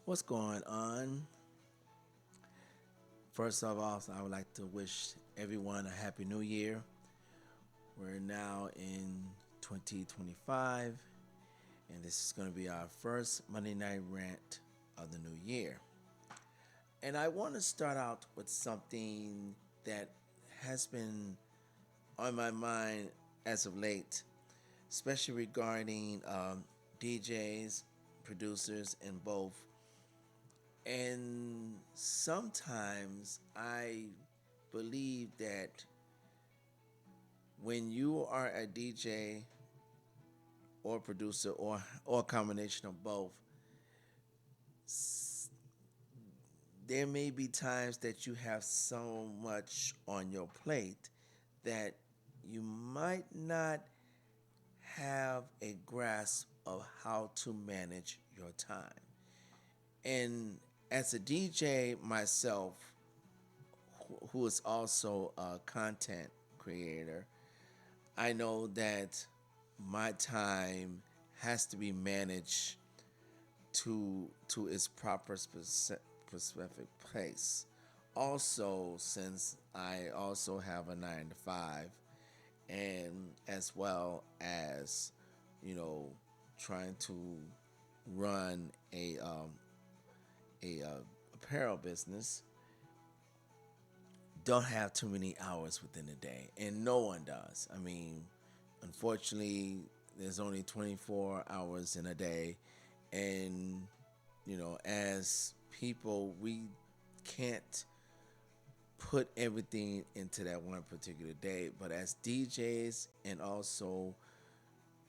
What's going on? First of all, I would like to wish everyone a happy new year. We're now in 2025, and this is going to be our first Monday night rant of the new year. And I want to start out with something that has been on my mind as of late, especially regarding DJs, producers, and both. And sometimes I believe that when you are a DJ or producer or a combination of both, there may be times that you have so much on your plate that you might not have a grasp of how to manage your time. And as a DJ myself, who is also a content creator, I know that my time has to be managed to its proper specific place. Also, since I also have a 9 to 5, and as well as you know trying to run a apparel business, don't have too many hours within a day, and no one does. I mean, unfortunately, there's only 24 hours in a day, and as people, we can't put everything into that one particular day. But as DJs and also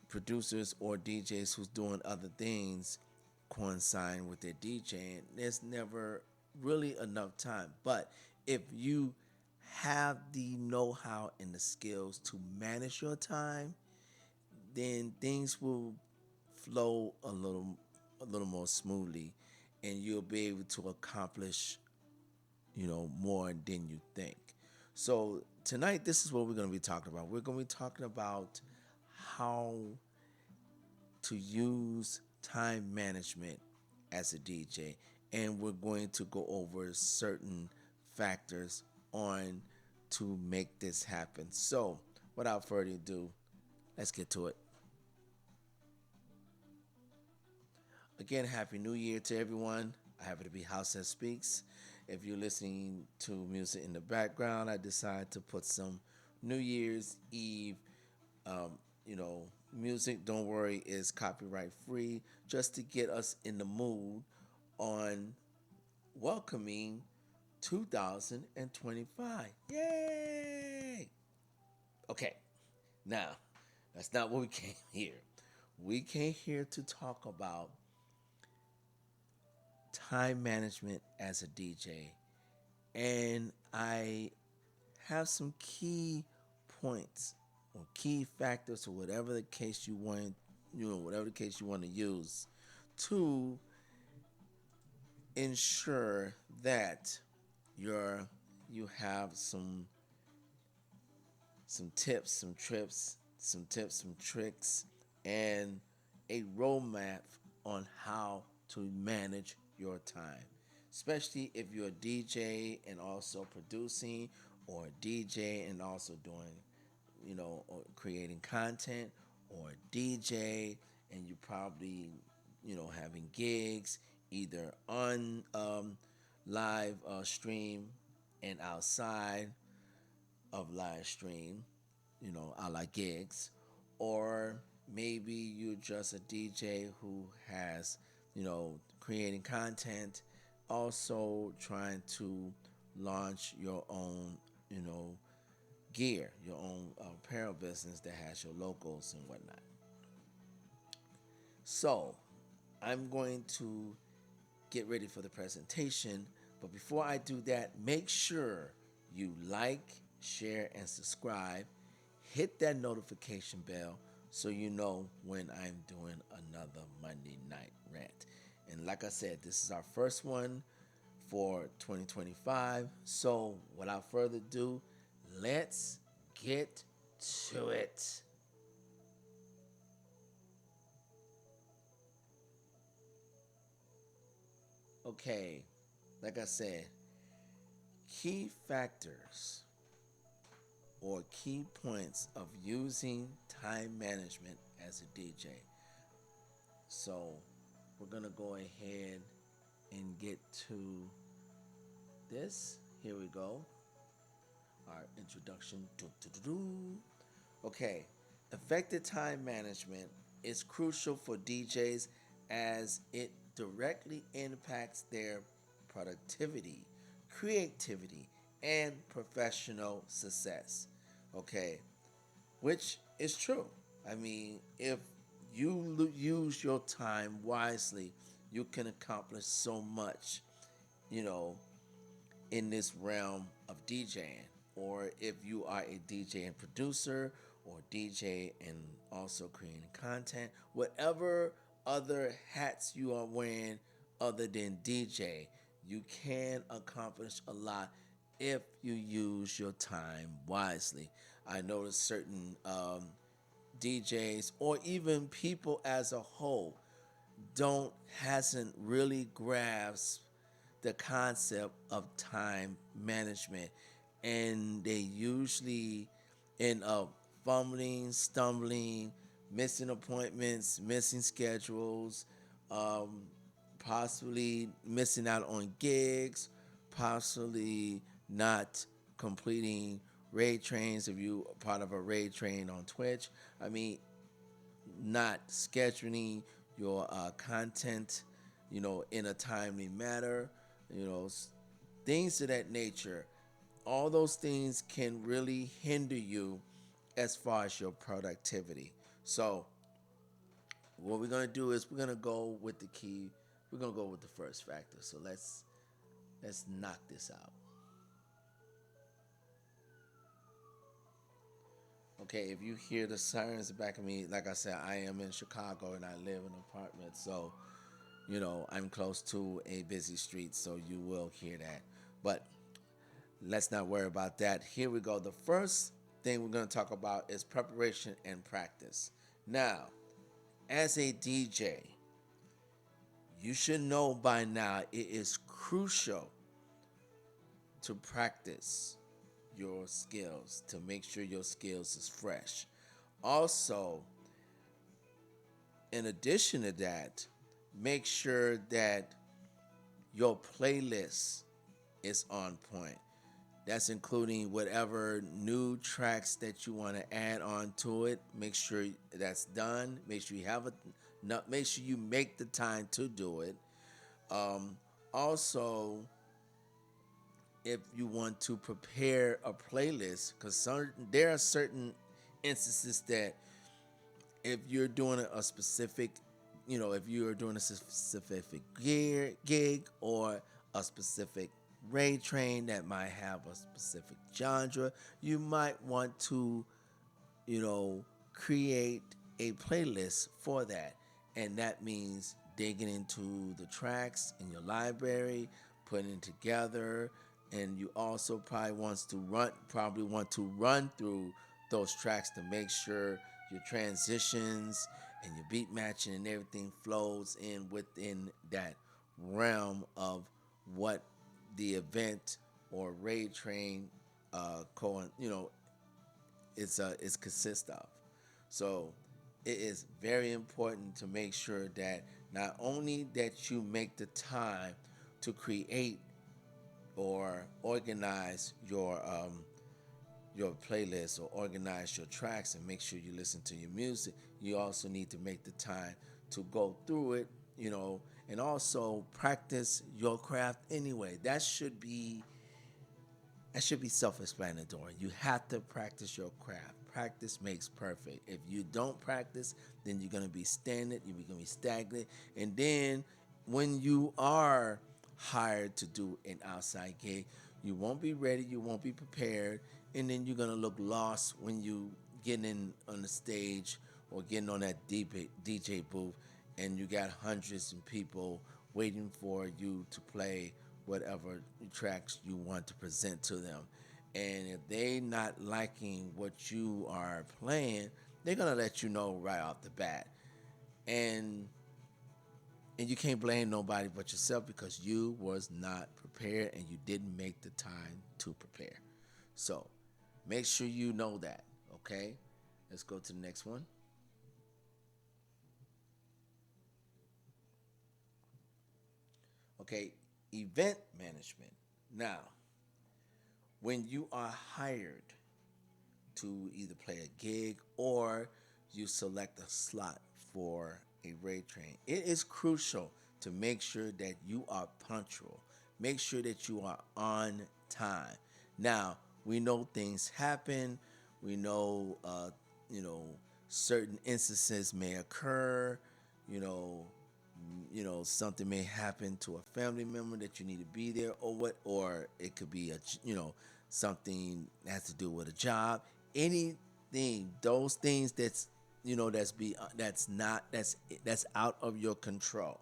producers or DJs who's doing other things coincide with their DJing, there's never really enough time. But if you have the know-how and the skills to manage your time, then things will flow a little more smoothly, and you'll be able to accomplish more than you think. So tonight, this is what we're going to be talking about. We're going to be talking about how to use time management as a DJ, and we're going to go over certain factors on to make this happen. So, without further ado, let's get to it. Again, Happy New Year to everyone. I happen to be House that Speaks. If you're listening to music in the background, I decided to put some New Year's Eve, music. Don't worry, is copyright free, just to get us in the mood on welcoming 2025. Yay! Okay, now that's not what we came here. We came here to talk about time management as a DJ, and I have some key points or key factors or whatever the case you want, whatever the case you want to use to ensure that your you have some tips, some tricks, and a roadmap on how to manage your time. Especially if you're a DJ and also producing, or a DJ and also doing, or creating content, or a DJ and you probably, having gigs either on live stream and outside of live stream, I like gigs, or maybe you're just a DJ who has, creating content, also trying to launch your own, gear, your own apparel business that has your logos and whatnot. So I'm going to get ready for the presentation. But before I do that, make sure you like, share, and subscribe. Hit that notification bell so you know when I'm doing another Monday night rant. And like I said, this is our first one for 2025. So without further ado, let's get to it. Okay, like I said, key factors or key points of using time management as a DJ. So we're gonna go ahead and get to this. Here we go. Our introduction. Doo-doo-doo-doo. Okay, effective time management is crucial for DJs as it directly impacts their productivity, creativity, and professional success. Okay, which is true. I mean, if you use your time wisely, you can accomplish so much, you know, in this realm of DJing, or if you are a DJ and producer, or DJ and also creating content, whatever other hats you are wearing other than DJ, you can accomplish a lot if you use your time wisely. I noticed certain DJs or even people as a whole don't hasn't really grasped the concept of time management, and they usually end up fumbling, stumbling, missing appointments, missing schedules, um, possibly missing out on gigs, possibly not completing raid trains if you are part of a raid train on Twitch. I mean, not scheduling your content, in a timely manner, things of that nature. All those things can really hinder you as far as your productivity. So, what we're gonna do is we're gonna go with the key. We're gonna go with the first factor. So let's knock this out. Okay, if you hear the sirens back of me, like I said, I am in Chicago and I live in an apartment, so I'm close to a busy street, so you will hear that. But let's not worry about that. Here we go. The first thing we're going to talk about is preparation and practice. Now, as a DJ, you should know by now it is crucial to practice your skills to make sure your skills is fresh. Also, in addition to that, make sure that your playlist is on point. That's including whatever new tracks that you want to add on to it. Make sure that's done. Make sure you have make sure you make the time to do it. Um, Also, if you want to prepare a playlist, because there are certain instances that if you're doing a specific, if you're doing a specific gig or a specific raid train that might have a specific genre, you might want to, create a playlist for that. And that means digging into the tracks in your library, putting it together, and you also probably want to run through those tracks to make sure your transitions and your beat matching and everything flows in within that realm of what the event or raid train is consist of. So it is very important to make sure that not only that you make the time to create or organize your playlist or organize your tracks and make sure you listen to your music, you also need to make the time to go through it, and also practice your craft anyway. That should be self-explanatory. You have to practice your craft. Practice makes perfect. If you don't practice, then you're gonna be stagnant. You're gonna be stagnant, and then when you are hired to do an outside gig, you won't be ready. You won't be prepared, and then you're gonna look lost when you get in on the stage or getting on that DJ booth, and you got hundreds of people waiting for you to play whatever tracks you want to present to them. And if they not liking what you are playing, they're gonna let you know right off the bat. And And you can't blame nobody but yourself because you was not prepared and you didn't make the time to prepare. So make sure you know that. Okay. Let's go to the next one. Okay. Event management. Now, when you are hired to either play a gig or you select a slot for a raid train. It is crucial to make sure that you are punctual. Make sure that you are on time. Now, we know things happen. We know, you know, certain instances may occur. You know, something may happen to a family member that you need to be there, or what, or it could be something that has to do with a job. Anything, those things that's not that's out of your control.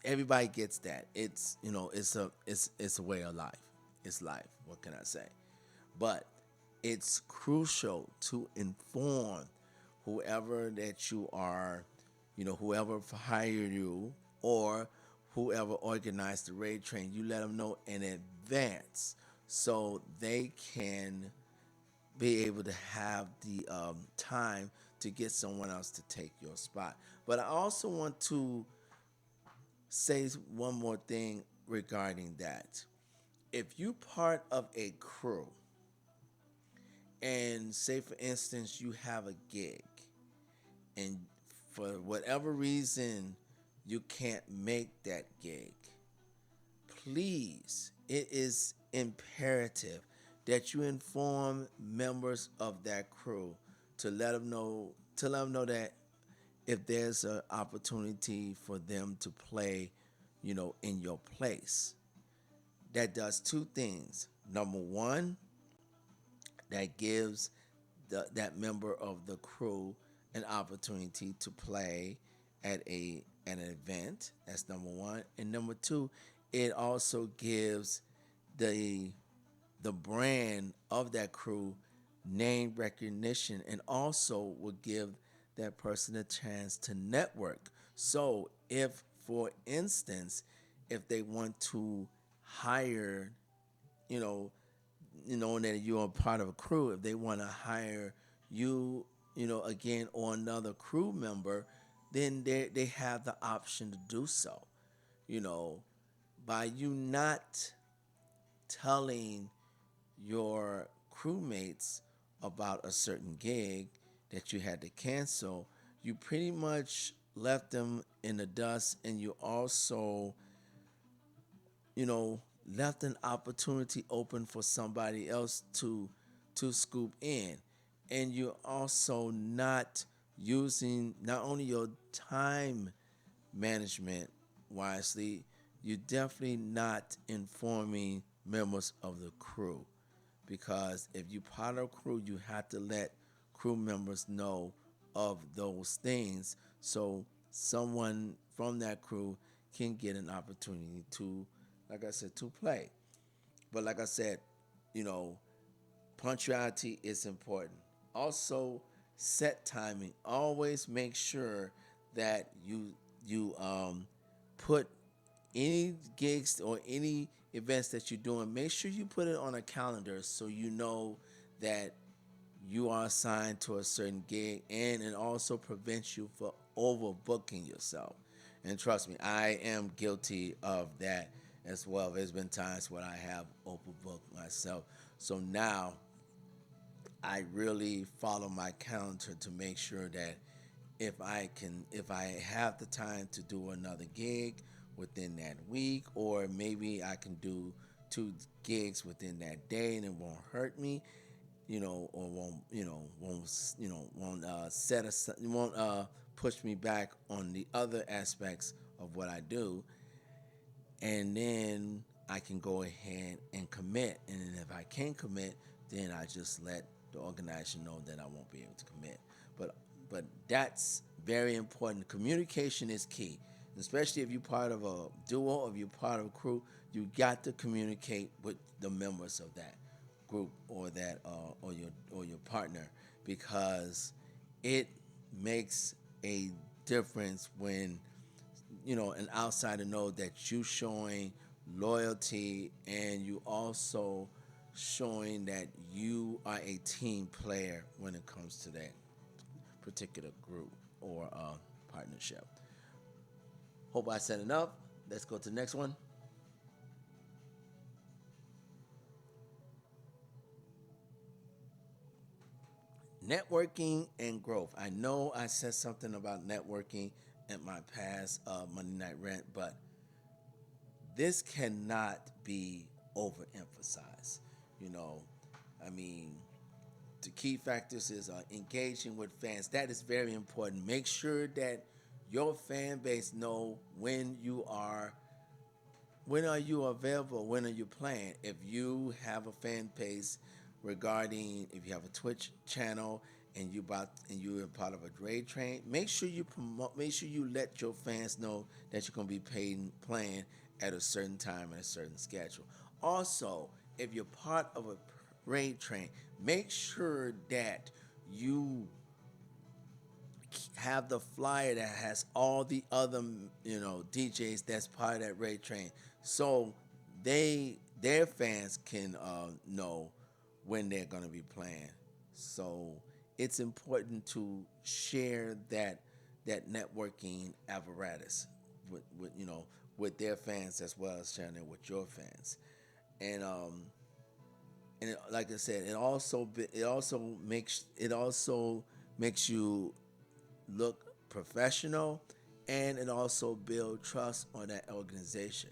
Everybody gets that. It's it's a way of life. It's life. What can I say? But it's crucial to inform whoever that you are, whoever hired you or whoever organized the raid train. You let them know in advance so they can be able to have the time to get someone else to take your spot. But I also want to say one more thing regarding that. If you part of a crew and say for instance you have a gig and for whatever reason you can't make that gig, please, it is imperative that you inform members of that crew to let them know that if there's an opportunity for them to play, in your place. That does two things. Number one, that gives that member of the crew an opportunity to play at an event. That's number one. And number two, it also gives the the brand of that crew name recognition and also will give that person a chance to network. So if for instance, if they want to hire, you know, knowing that you're a part of a crew, if they want to hire you, again, or another crew member, then they have the option to do so. You know, by you not telling your crewmates about a certain gig that you had to cancel, you pretty much left them in the dust, and you also, left an opportunity open for somebody else to scoop in. And you're also not using not only your time management wisely, you're definitely not informing members of the crew. Because if you part of a crew, you have to let crew members know of those things so someone from that crew can get an opportunity to, like I said, to play. But like I said, you know, punctuality is important. Also, set timing. Always make sure that you put any gigs or any events that you're doing. Make sure you put it on a calendar so you know that you are assigned to a certain gig, and it also prevents you from overbooking yourself. And trust me, I am guilty of that as well. There's been times when I have overbooked myself. So now I really follow my calendar to make sure that if I have the time to do another gig within that week, or maybe I can do two gigs within that day and it won't hurt me, or won't set aside, won't push me back on the other aspects of what I do, and then I can go ahead and commit. And then if I can't commit, then I just let the organization know that I won't be able to commit. But but that's very important. Communication is key, especially if you're part of a duo or if you're part of a crew. You got to communicate with the members of that group or that or your partner, because it makes a difference when an outsider know that you showing loyalty, and you also showing that you are a team player when it comes to that particular group or partnership. Hope I said enough. Let's go to the next one. Networking and growth. I know I said something about networking at my past Monday Night Rant, but this cannot be overemphasized. You know, I mean, the key factors is engaging with fans. That is very important. Make sure that your fan base know when are you available, when are you playing. If you have a fan base regarding, if you have a Twitch channel and you're part of a grade train, make sure you let your fans know that you're going to be playing at a certain time and a certain schedule. Also, if you're part of a raid train, make sure that you have the flyer that has all the other DJs that's part of that raid train, so their fans can know when they're going to be playing. So it's important to share that networking apparatus with their fans, as well as sharing it with your fans. And like I said, it also makes you look professional, and it also build trust on that organization.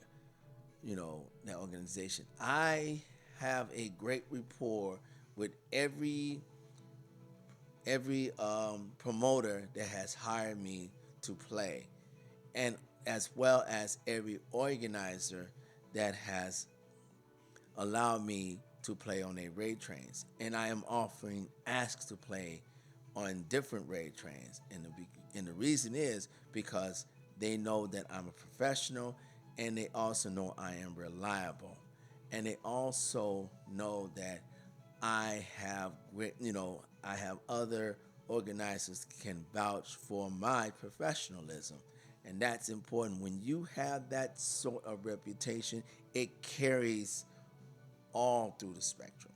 I have a great rapport with every promoter that has hired me to play, and as well as every organizer that has allowed me to play on their raid trains, and I am offering asks to play on different raid trains. And the reason is because they know that I'm a professional, and they also know I am reliable, and they also know that I have other organizers can vouch for my professionalism, and that's important. When you have that sort of reputation, it carries all through the spectrum.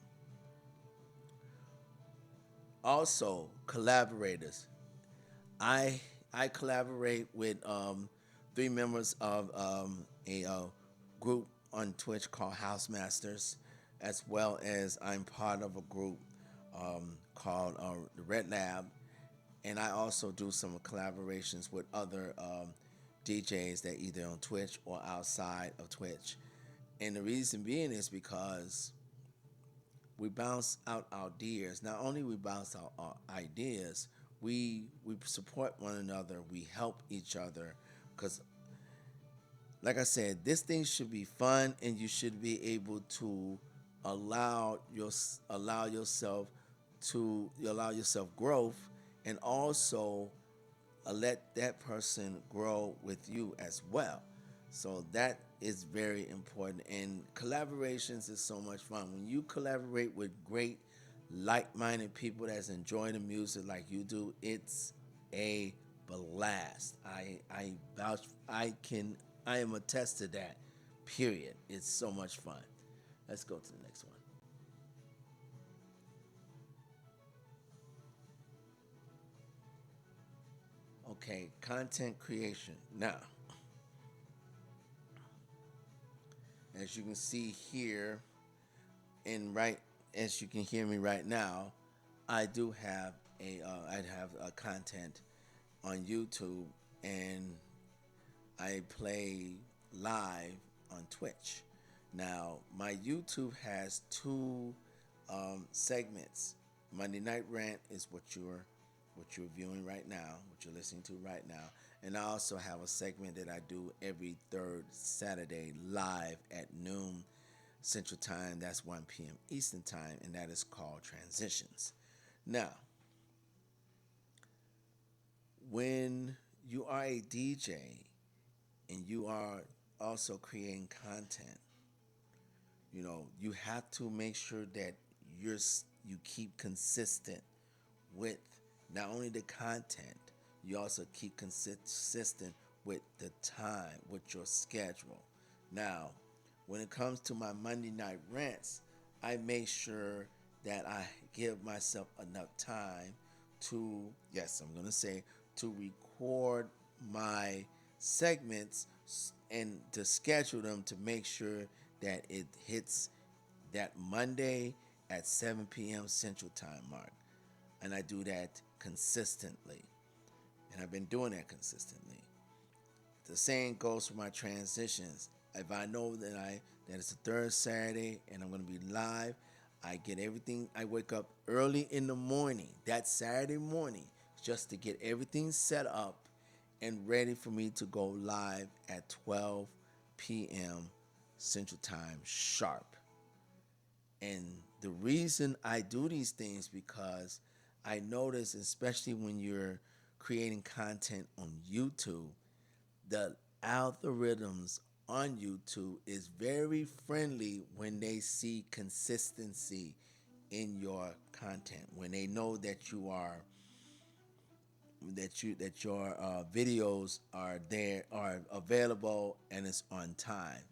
Also, collaborators. I I collaborate with three members of a group on Twitch called House Masters, as well as I'm part of a group called the Red Lab, and I also do some collaborations with other DJs that either on Twitch or outside of Twitch. And the reason being is because we bounce out ideas. Not only we bounce out our ideas, we support one another. We help each other because, like I said, this thing should be fun, and you should be able to allow your allow yourself allow yourself growth, and also let that person grow with you as well. So that is very important. And collaborations is so much fun. When you collaborate with great, like minded people that's enjoying the music like you do, it's a blast. I vouch I am attest to that. Period. It's so much fun. Let's go to the next one. Okay, content creation. Now, as you can see here, and right as you can hear me right now, I do have I have a content on YouTube, and I play live on Twitch. Now, my YouTube has two segments. Monday Night Rant is what you're viewing right now, what you're listening to right now, and I also have a segment that I do every third Saturday live at noon Central Time. That's 1 p.m. Eastern Time, and that is called Transitions. Now, when you are a DJ and you are also creating content, you have to make sure that you keep consistent with not only the content, you also keep consistent with the time, with your schedule. Now, when it comes to my Monday night rants, I make sure that I give myself enough time to, yes, I'm going to say, to record my segments and to schedule them to make sure that it hits that Monday at 7 p.m. Central Time mark. And I do that consistently. And I've been doing that consistently. The same goes for my transitions. If I know that it's the third Saturday and I'm going to be live, I get everything. I wake up early in the morning, that Saturday morning, just to get everything set up and ready for me to go live at 12 p.m. Central Time sharp. And the reason I do these things because I notice, especially when you're creating content on YouTube, the algorithms on YouTube is very friendly when they see consistency in your content. When they know that your videos are there, are available, and it's on time.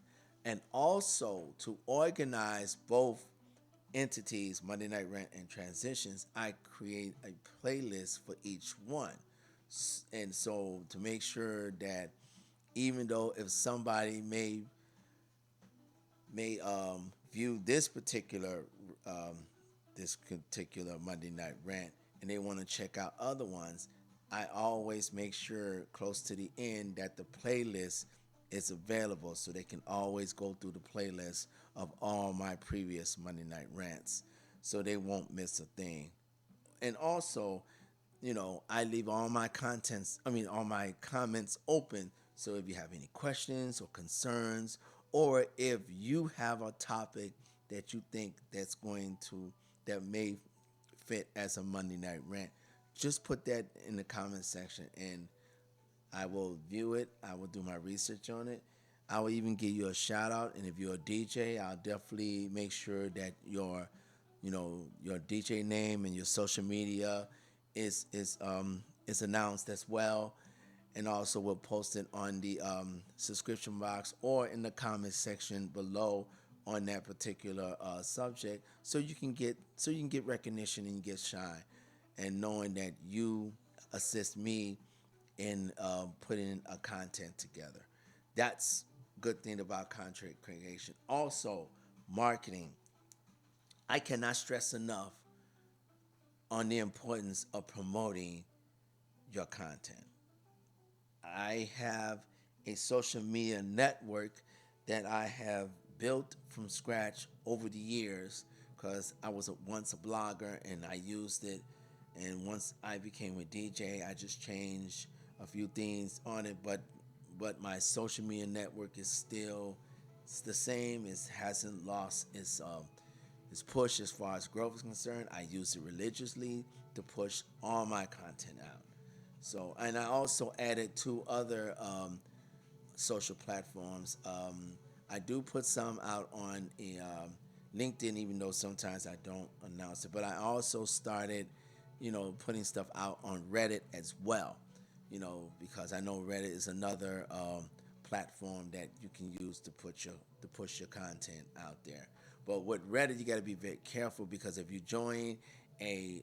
And also to organize both entities, Monday Night Rant and Transitions, I create a playlist for each one. And so to make sure that even though if somebody may view um, this particular Monday Night Rant and they want to check out other ones, I always make sure close to the end that the playlist is available so they can always go through the playlist of all my previous Monday Night Rants so they won't miss a thing. And also, I leave all my comments open. So if you have any questions or concerns, or if you have a topic that you think that may fit as a Monday night rant, just put that in the comment section and I will view it. I will do my research on it. I will even give you a shout out. And if you're a DJ, I'll definitely make sure that your DJ name and your social media is announced as well. And also we'll post it on the subscription box or in the comment section below on that particular subject, so you can get recognition and you get shine, and knowing that you assist me in putting a content together. That's good thing about content creation. Also, marketing. I cannot stress enough on the importance of promoting your content. I have a social media network that I have built from scratch over the years because I was once a blogger and I used it. And once I became a DJ, I just changed a few things on it. But my social media network is still it's the same. It hasn't lost its push as far as growth is concerned. I use it religiously to push all my content out. So, and I also added two other social platforms. I do put some out on LinkedIn, even though sometimes I don't announce it. But I also started, putting stuff out on Reddit as well. Because I know Reddit is another platform that you can use to push your content out there. But with Reddit, you got to be very careful because if you join a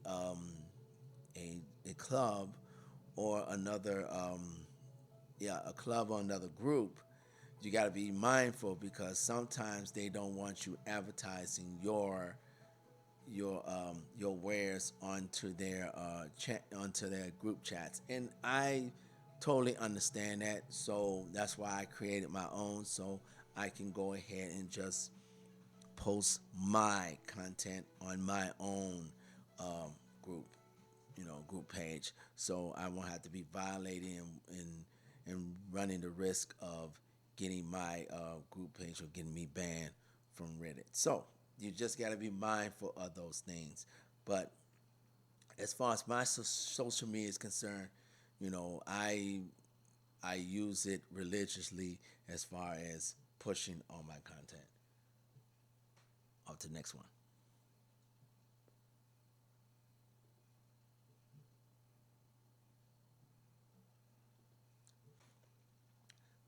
a club or a club or another group, you got to be mindful because sometimes they don't want you advertising your wares onto their group chats, and I totally understand that. So that's why I created my own, so I can go ahead and just post my content on my own group group page, so I won't have to be violating and running the risk of getting my group page or getting me banned from Reddit. So you just got to be mindful of those things. But as far as my social media is concerned, you know, I I use it religiously as far as pushing all my content. On to the next one.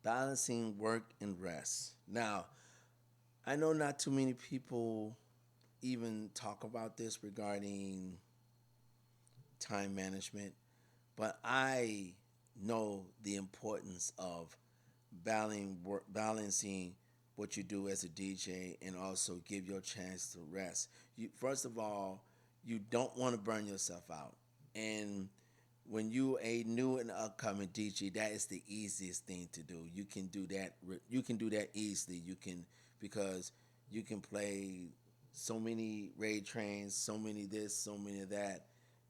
Balancing work and rest. Now, I know not too many people even talk about this regarding time management, but I know the importance of balancing what you do as a DJ and also give your chance to rest. You, first of all, you don't want to burn yourself out. And when you a new and upcoming DJ, that is the easiest thing to do. You can do that. You can do that easily. You can because you can play so many raid trains, so many this, so many of that,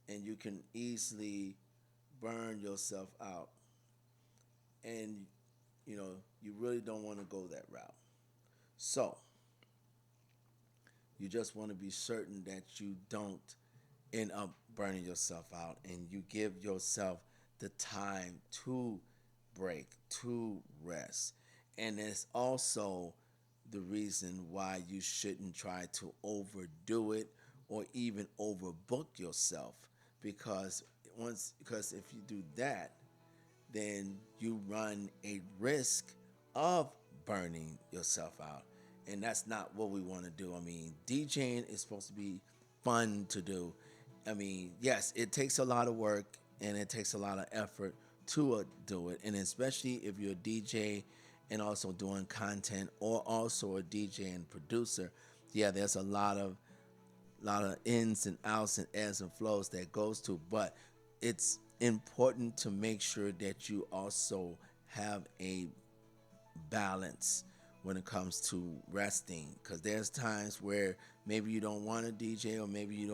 and you can easily burn yourself out. And you really don't want to go that route. So you just want to be certain that you don't end up burning yourself out and you give yourself the time to break, to rest. And it's also the reason why you shouldn't try to overdo it or even overbook yourself because if you do that, then you run a risk of burning yourself out. And that's not what we want to do. I mean, DJing is supposed to be fun to do. I mean, yes, it takes a lot of work and it takes a lot of effort to do it. And especially if you're a DJ and also doing content or also a DJ and producer, yeah, there's a lot of ins and outs and ebbs and flows that goes to, but it's important to make sure that you also have a balance when it comes to resting because there's times where maybe you don't want to DJ or maybe you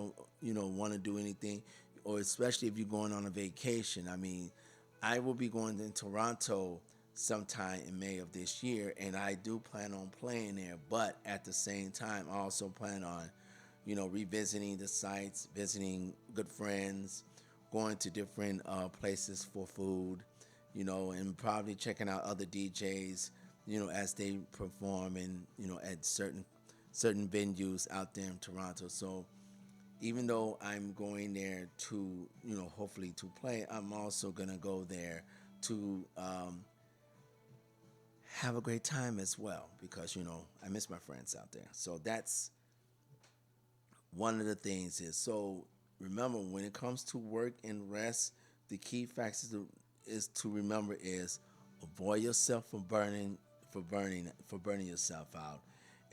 don't want to do anything, or especially if you're going on a vacation. I mean, I will be going to Toronto sometime in May of this year, and I do plan on playing there, but at the same time I also plan on revisiting the sites, visiting good friends, going to different places for food, and probably checking out other DJs, as they perform and at certain venues out there in Toronto. So even though I'm going there to hopefully to play, I'm also gonna go there to have a great time as well because I miss my friends out there. So that's one of the things is so remember when it comes to work and rest, the key factors is to remember is avoid yourself from burning yourself out,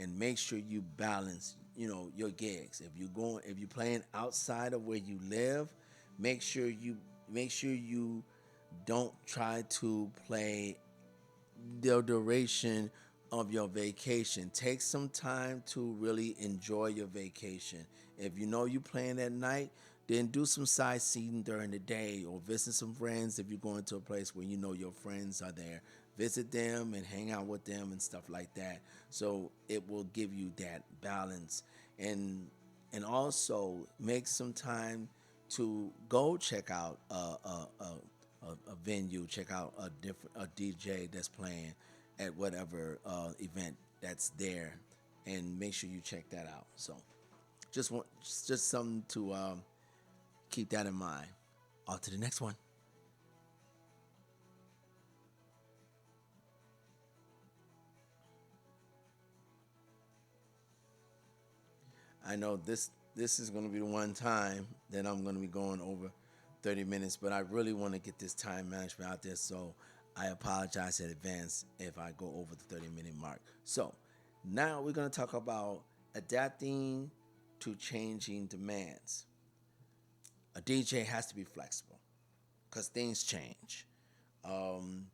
and make sure you balance your gigs. If you're playing outside of where you live, make sure you don't try to play the duration of your vacation. Take some time to really enjoy your vacation. If you know you're playing at night, then do some sightseeing during the day or visit some friends if you're going to a place where you know your friends are there. Visit them and hang out with them and stuff like that. So it will give you that balance. And also make some time to go check out a venue, check out a DJ that's playing at whatever event that's there, and make sure you check that out. So just something to keep that in mind. On to the next one. I know this is going to be the one time that I'm going to be going over 30 minutes, but I really want to get this time management out there, so I apologize in advance if I go over the 30-minute mark. So now we're going to talk about adapting to changing demands. A DJ has to be flexible because things change. Um,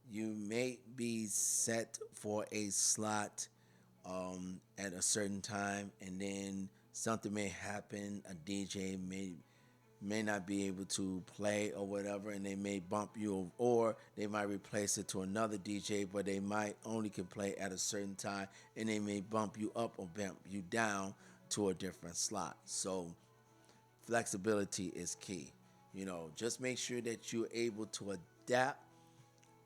you may be set for a slot at a certain time, and then something may happen. A DJ may not be able to play or whatever, and they may bump you, or they might replace it to another DJ, but they might only can play at a certain time, and they may bump you up or bump you down to a different slot. So flexibility is key. Just make sure that you're able to adapt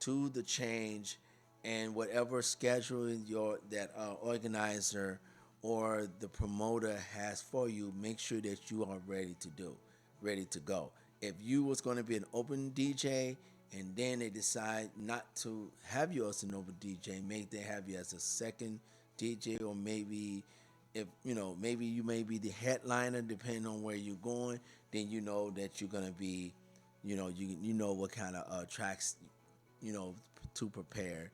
to the change, and whatever schedule your that organizer or the promoter has for you, make sure that you are ready to go. If you was going to be an open DJ and then they decide not to have you as an over DJ. Maybe they have you as a second DJ, or maybe if maybe you may be the headliner, depending on where you're going. Then you know that you're gonna be, you know what kind of tracks, you know, to prepare,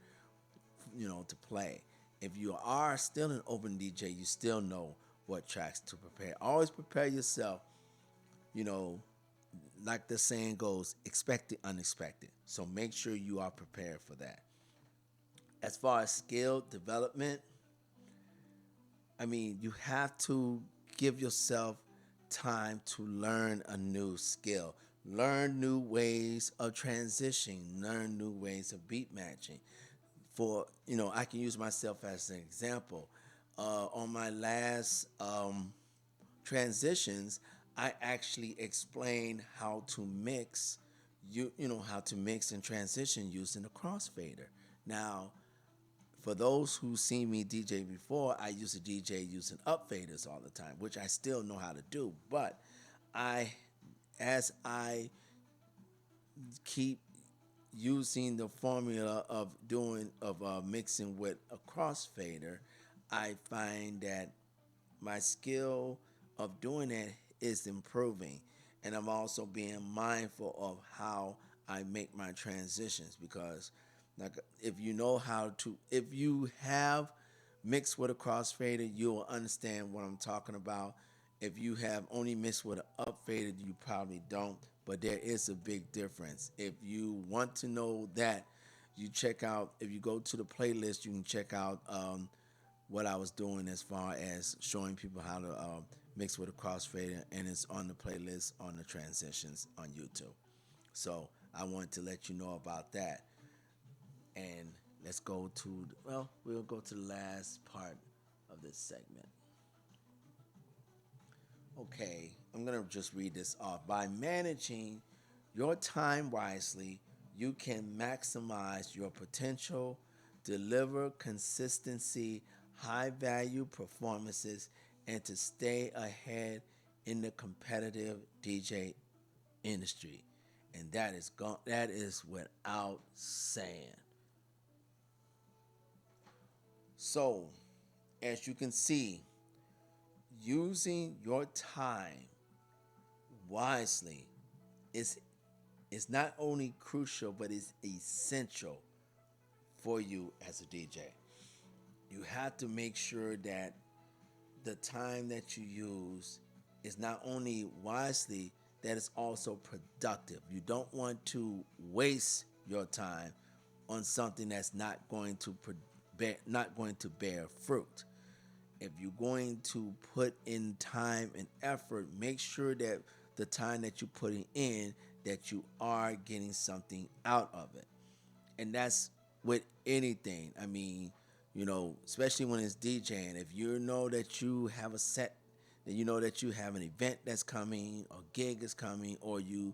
to play. If you are still an open DJ, you still know what tracks to prepare. Always prepare yourself, you know, like the saying goes, expect the unexpected. So make sure you are prepared for that. As far as skill development, I mean, you have to give yourself time to learn a new skill, learn new ways of transitioning, learn new ways of beat matching. For I can use myself as an example. On my last transitions, I actually explained how to mix, how to mix and transition using a crossfader. Now, for those who seen me DJ before, I used to DJ using up faders all the time, which I still know how to do. But I, as I keep using the formula of mixing with a crossfader, I find that my skill of doing that is improving, and I'm also being mindful of how I make my transitions, because like if you have mixed with a crossfader, you'll understand what I'm talking about. If you have only mixed with an upfader, you probably don't, but there is a big difference. If you want to know that, you check out, if you go to the playlist, you can check out what I was doing as far as showing people how to mix with a crossfader, and it's on the playlist on the transitions on YouTube. So I wanted to let you know about that. And let's go to, we'll go to the last part of this segment. Okay, I'm going to just read this off. By managing your time wisely, you can maximize your potential, deliver consistency, high value performances, and to stay ahead in the competitive DJ industry. And that is without saying. So, as you can see, using your time wisely is not only crucial, but it's essential for you as a DJ. You have to make sure that the time that you use is not only wisely, that it's also productive. You don't want to waste your time on something that's not going to bear fruit. If you're going to put in time and effort, make sure that the time that you're putting in, that you are getting something out of it. And that's with anything. I mean, especially when it's DJing. If you know that you have a set, that you know that you have an event that's coming, or gig is coming, or you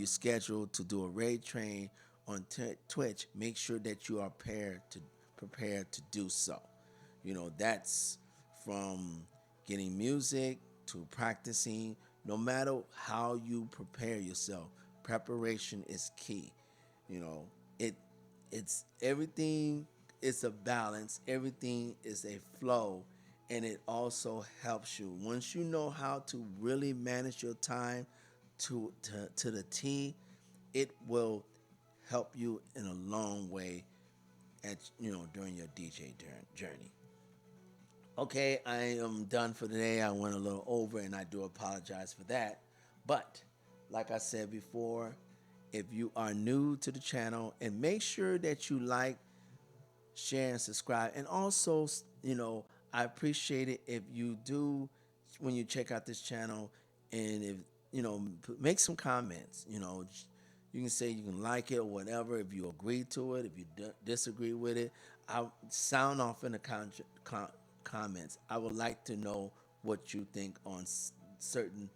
scheduled to do a raid train on Twitch, make sure that you are prepared to do so. That's from getting music to practicing. No matter how you prepare yourself, preparation is key. You know, it it's everything is a balance, everything is a flow, and it also helps you. Once you know how to really manage your time to the T, it will help you in a long way during your DJ journey. Okay, I am done for today. I went a little over, and I do apologize for that. But like I said before, if you are new to the channel, and make sure that you like, share, and subscribe. And also, I appreciate it if you do, when you check out this channel, and if make some comments. You can say you can like it or whatever. If you agree to it, if you disagree with it, I'll sound off in the comments. I would like to know what you think on certain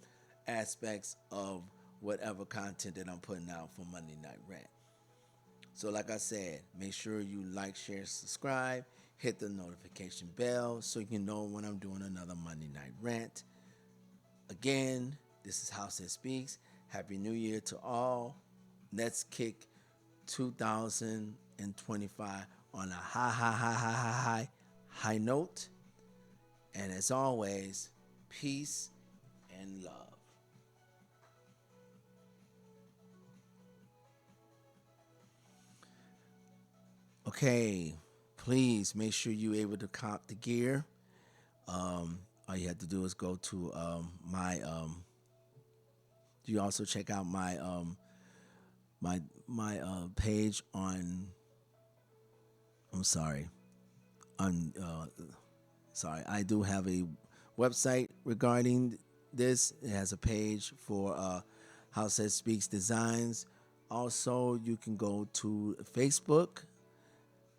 aspects of whatever content that I'm putting out for Monday Night Rant. So like I said, make sure you like, share, subscribe, hit the notification bell so you can know when I'm doing another Monday Night Rant. Again, this is House That Speaks. Happy New Year to all. Let's kick 2025 on a high note. And as always, peace and love. Okay, please make sure you're able to cop the gear. All you have to do is go to my. You also check out my page on. I'm sorry. On sorry, I do have a website regarding this. It has a page for House That Speaks Designs. Also, you can go to Facebook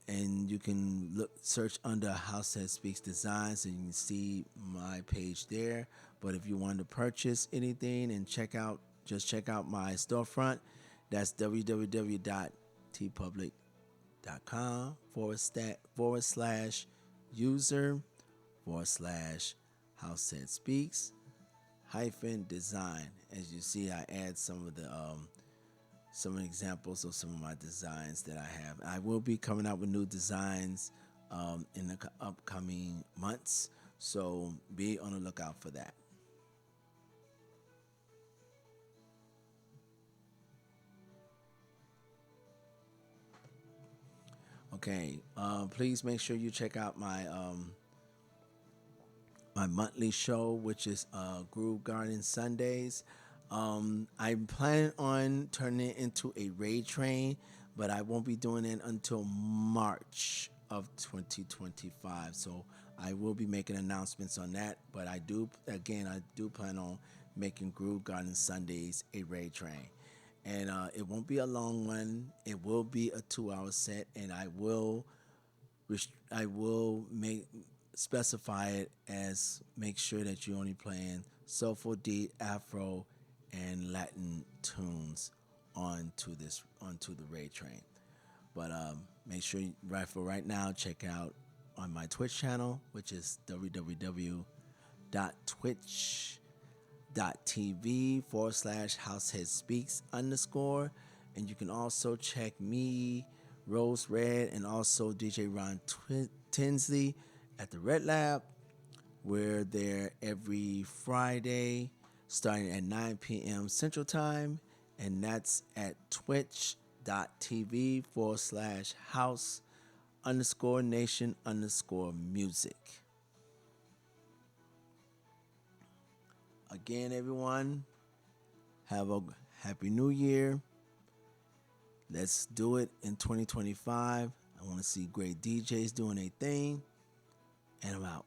and you can search under House That Speaks Designs and you can see my page there. But if you want to purchase anything and just check out my storefront. That's www.tpublic.com /user/ House That Speaks -design. As you see, I add some examples of some of my designs that I have. I will be coming out with new designs in the upcoming months, so be on the lookout for that. Okay, please make sure you check out my monthly show, which is Groove Garden Sundays. I'm planning on turning it into a raid train, but I won't be doing it until March of 2025. So I will be making announcements on that. But I do plan on making Groove Garden Sundays a raid train. And it won't be a long one. It will be a 2-hour set, and I will specify it as make sure that you're only playing soulful, deep, Afro, and Latin tunes onto the raid train. But make sure right now check out on my Twitch channel, which is www.twitch.tv/househeadspeaks_, and you can also check me, Rose Red, and also DJ Ron Tinsley at the Red Lab. We're there every Friday starting at 9 p.m. Central Time, and that's at twitch.tv/house_nation_music. Again, everyone, have a happy new year. Let's do it in 2025. I want to see great DJs doing their thing, and I'm out.